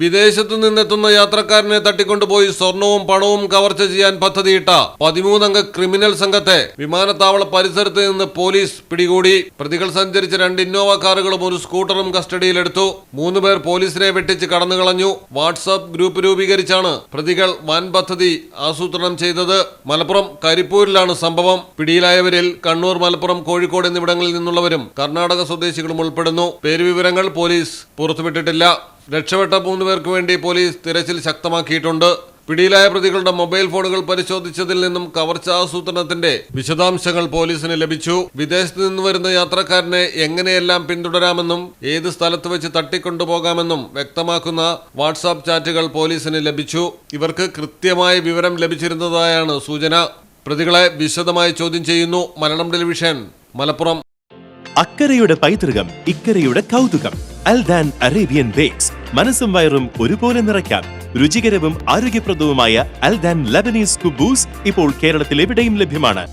വിദേശത്തു നിന്നെത്തുന്ന യാത്രക്കാരനെ തട്ടിക്കൊണ്ടുപോയി സ്വർണവും പണവും കവർച്ച ചെയ്യാൻ പദ്ധതിയിട്ട 13-അംഗ ക്രിമിനൽ സംഘത്തെ വിമാനത്താവള പരിസരത്ത് നിന്ന് പോലീസ് പിടികൂടി. പ്രതികൾ സഞ്ചരിച്ച 2 ഇന്നോവ കാറുകളും ഒരു സ്കൂട്ടറും കസ്റ്റഡിയിലെടുത്തു. 3 പേർ പോലീസിനെ വെട്ടിച്ച് കടന്നുകളഞ്ഞു. വാട്സാപ്പ് ഗ്രൂപ്പ് രൂപീകരിച്ചാണ് പ്രതികൾ വൻ പദ്ധതി ആസൂത്രണം ചെയ്തത്. മലപ്പുറം കരിപ്പൂരിലാണ് സംഭവം. പിടിയിലായവരിൽ കണ്ണൂർ, മലപ്പുറം, കോഴിക്കോട് എന്നിവിടങ്ങളിൽ നിന്നുള്ളവരും കർണാടക സ്വദേശികളും ഉൾപ്പെടുന്നു. പേരുവിവരങ്ങൾ പോലീസ് പുറത്തുവിട്ടിട്ടില്ല. രക്ഷപ്പെട്ട 3 പേർക്ക് വേണ്ടി പോലീസ് തിരച്ചിൽ ശക്തമാക്കിയിട്ടുണ്ട്. പിടിയിലായ പ്രതികളുടെ മൊബൈൽ ഫോണുകൾ പരിശോധിച്ചതിൽ നിന്നും കവർച്ച ആസൂത്രണത്തിന്റെ വിശദാംശങ്ങൾ പോലീസിന് ലഭിച്ചു. വിദേശത്ത് നിന്ന് വരുന്ന യാത്രക്കാരനെ എങ്ങനെയെല്ലാം പിന്തുടരാമെന്നും ഏത് സ്ഥലത്ത് വെച്ച് തട്ടിക്കൊണ്ടുപോകാമെന്നും വ്യക്തമാക്കുന്ന വാട്സാപ്പ് ചാറ്റുകൾ പോലീസിന് ലഭിച്ചു. ഇവർക്ക് കൃത്യമായ വിവരം ലഭിച്ചിരുന്നതായാണ് സൂചന. പ്രതികളെ വിശദമായി ചോദ്യം ചെയ്യുന്നു. മലയാളം ടെലിവിഷൻ, മലപ്പുറം. അക്കരയുടെ പൈതൃകം, ഇക്കരയുടെ കൗതുകം. അൽദാൻ അറേബ്യൻ ബേക്സ്. മനസ്സും വയറും ഒരുപോലെ നിറയ്ക്കാം. രുചികരവും ആരോഗ്യപ്രദവുമായ അൽദാൻ ലബനീസ് കുബൂസ് ഇപ്പോൾ കേരളത്തിൽ എവിടെയും ലഭ്യമാണ്.